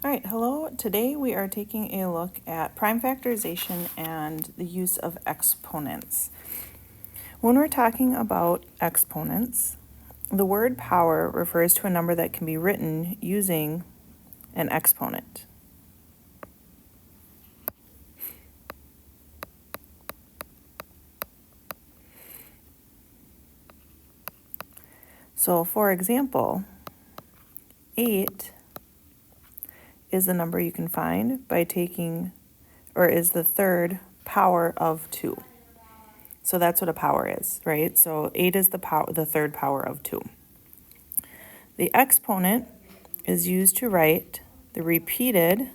All right, hello. Today we are taking a look at prime factorization and the use of exponents. When we're talking about exponents, the word power refers to a number that can be written using an exponent. So for example, 8 is the number you can find by taking, or is the third power of 2. So that's what a power is, right? So 8 is the third power of 2. The exponent is used to write the repeated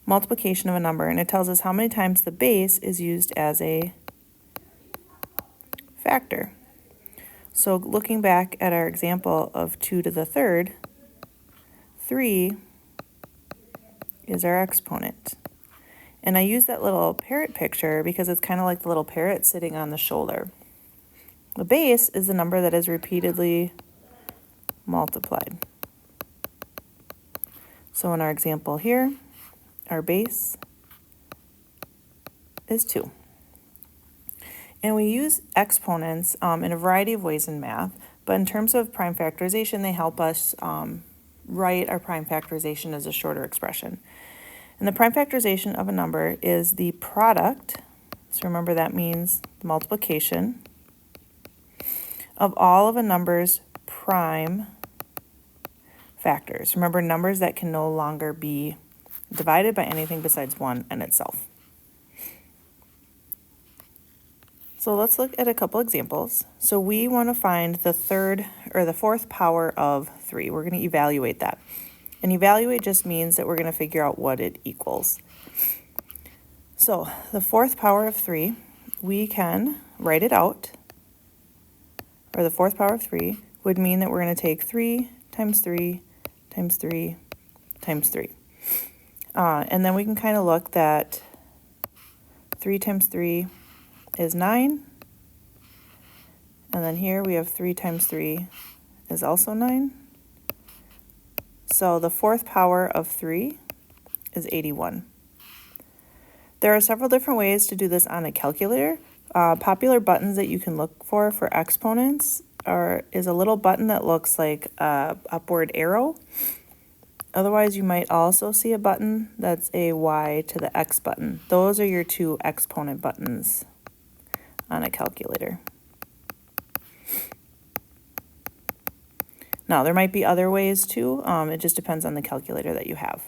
multiplication of a number, and it tells us how many times the base is used as a factor. So looking back at our example of 2 to the third, 3 is our exponent. And I use that little parrot picture because it's kind of like the little parrot sitting on the shoulder. The base is the number that is repeatedly multiplied. So in our example here, our base is 2. And we use exponents in a variety of ways in math, but in terms of prime factorization, they help us write our prime factorization as a shorter expression. And the prime factorization of a number is the product, so remember that means the multiplication, of all of a number's prime factors. Remember, numbers that can no longer be divided by anything besides 1 and itself. So let's look at a couple examples. So we want to find the fourth power of 3. We're going to evaluate that. And evaluate just means that we're going to figure out what it equals. So the fourth power of 3, we can write it out. Or the fourth power of 3 would mean that we're going to take 3 times 3 times 3 times 3. And then we can kind of look that 3 times 3 is 9. And then here we have 3 times 3 is also 9. So the fourth power of 3 is 81. There are several different ways to do this on a calculator. Popular buttons that you can look for exponents is a little button that looks like an upward arrow. Otherwise, you might also see a button that's a Y to the X button. Those are your two exponent buttons on a calculator. Now, there might be other ways too. It just depends on the calculator that you have.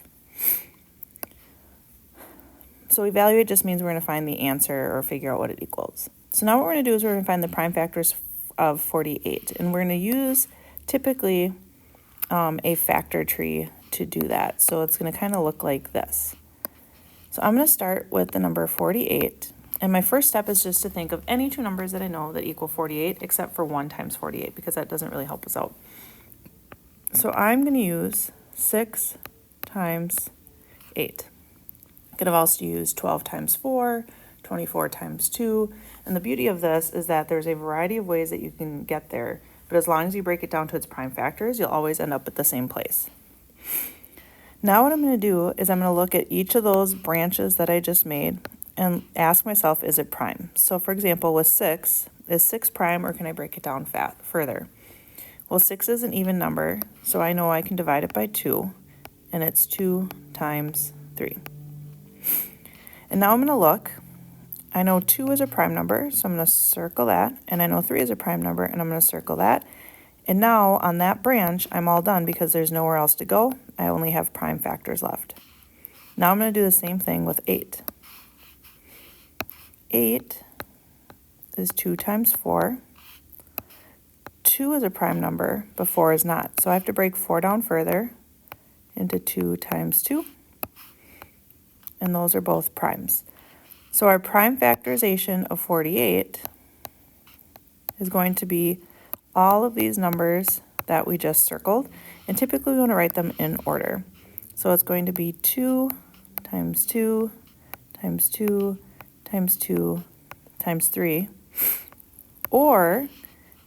So evaluate just means we're going to find the answer or figure out what it equals. So now what we're going to do is we're going to find the prime factors of 48. And we're going to use typically a factor tree to do that. So it's going to kind of look like this. So I'm going to start with the number 48. And my first step is just to think of any two numbers that I know that equal 48, except for 1 times 48, because that doesn't really help us out. So I'm going to use 6 times 8. I could have also used 12 times 4, 24 times 2. And the beauty of this is that there's a variety of ways that you can get there. But as long as you break it down to its prime factors, you'll always end up at the same place. Now what I'm going to do is I'm going to look at each of those branches that I just made and ask myself, is it prime? So for example, with 6, is 6 prime, or can I break it down further? Well, 6 is an even number, so I know I can divide it by 2, and it's 2 times 3. And now I'm going to look. I know 2 is a prime number, so I'm going to circle that, and I know 3 is a prime number, and I'm going to circle that. And now on that branch, I'm all done because there's nowhere else to go. I only have prime factors left. Now I'm going to do the same thing with 8. 8 is 2 times 4. 2 is a prime number, but 4 is not. So I have to break 4 down further into 2 times 2. And those are both primes. So our prime factorization of 48 is going to be all of these numbers that we just circled. And typically we want to write them in order. So it's going to be 2 times 2 times 2 times 2 times 3. Or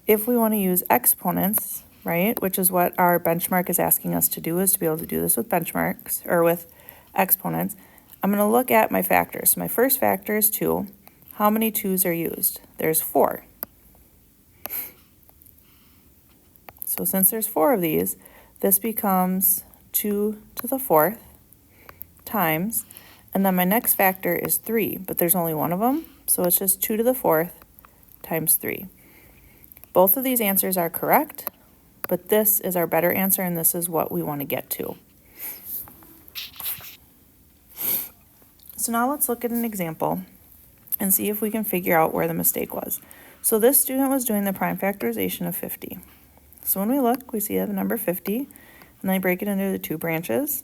if we want to use exponents, right? Which is what our benchmark is asking us to do, is to be able to do this with benchmarks or with exponents. I'm going to look at my factors. So my first factor is 2. How many 2's are used? There's 4. So since there's 4 of these, this becomes 2 to the 4th times, and then my next factor is 3, but there's only one of them, so it's just 2 to the 4th times 3. Both of these answers are correct, but this is our better answer, and this is what we want to get to. So now let's look at an example and see if we can figure out where the mistake was. So this student was doing the prime factorization of 50. So when we look, we see the number 50, and then I break it into the 2 branches.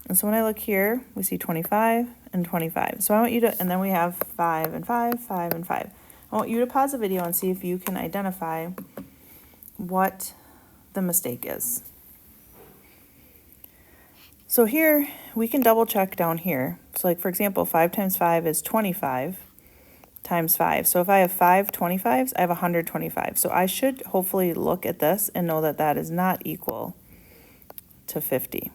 And so when I look here, we see 25 and 25. So I want you to, and then we have 5 and 5, 5 and 5. I want you to pause the video and see if you can identify what the mistake is. So here, we can double check down here. So like, for example, 5 times 5 is 25 times 5. So if I have 5 25s, I have 125. So I should hopefully look at this and know that that is not equal to 50.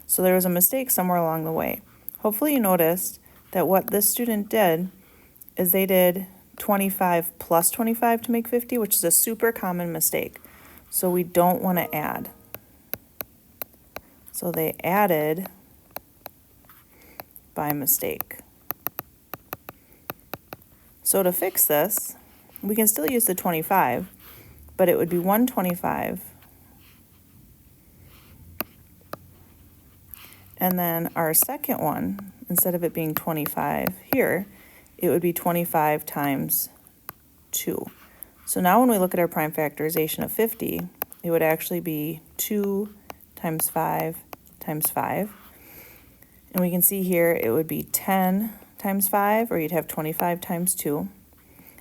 So there was a mistake somewhere along the way. Hopefully you noticed that what this student did is they did 25 plus 25 to make 50, which is a super common mistake. So we don't want to add. So they added by mistake. So to fix this, we can still use the 25, but it would be 125. And then our second one, instead of it being 25 here, it would be 25 times 2. So now when we look at our prime factorization of 50, it would actually be 2 times 5 times 5. And we can see here it would be 10 times 5, or you'd have 25 times 2.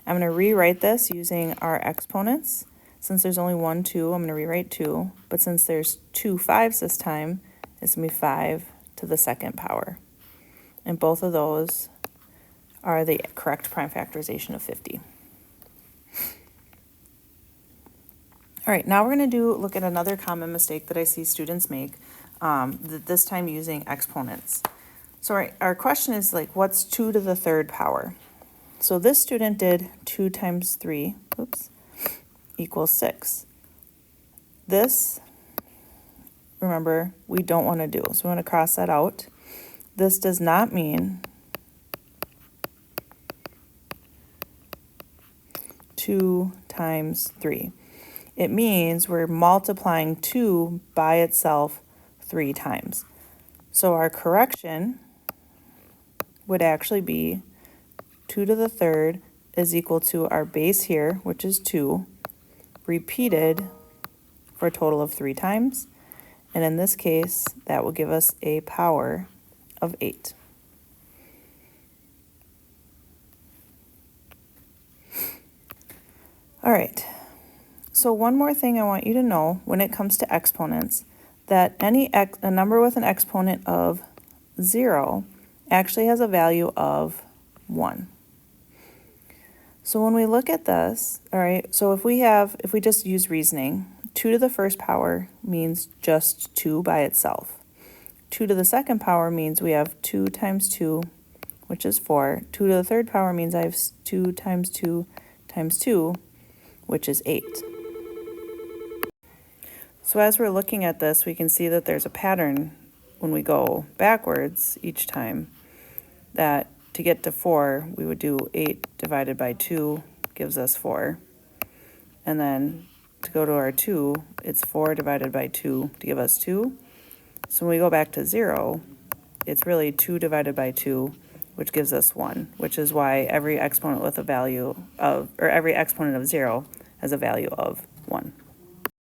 I'm going to rewrite this using our exponents. Since there's only 1 2, I'm going to rewrite 2. But since there's 2 5s this time, it's going to be 5 to the second power. And both of those are the correct prime factorization of 50. All right, now we're going to look at another common mistake that I see students make, this time using exponents. So our question is like, what's 2 to the 3rd power? So this student did 2 times 3, equals 6. This, remember, we don't want to do, so we want to cross that out. This does not mean 2 times 3. It means we're multiplying 2 by itself 3 times. So our correction would actually be 2 to the 3rd is equal to our base here, which is 2, repeated for a total of 3 times. And in this case, that will give us a power of 8. All right. So one more thing I want you to know when it comes to exponents, that a number with an exponent of 0 actually has a value of 1. So when we look at this, all right, so if we just use reasoning, 2 to the 1st power means just 2 by itself. 2 to the 2nd power means we have 2 times 2, which is 4. 2 to the 3rd power means I have 2 times 2 times 2, which is 8. So as we're looking at this, we can see that there's a pattern when we go backwards each time, that to get to 4, we would do 8 divided by 2 gives us 4. And then to go to our 2, it's 4 divided by 2 to give us 2. So when we go back to 0, it's really 2 divided by 2, which gives us 1, which is why every exponent with a value of, or every exponent of 0 has a value of 1.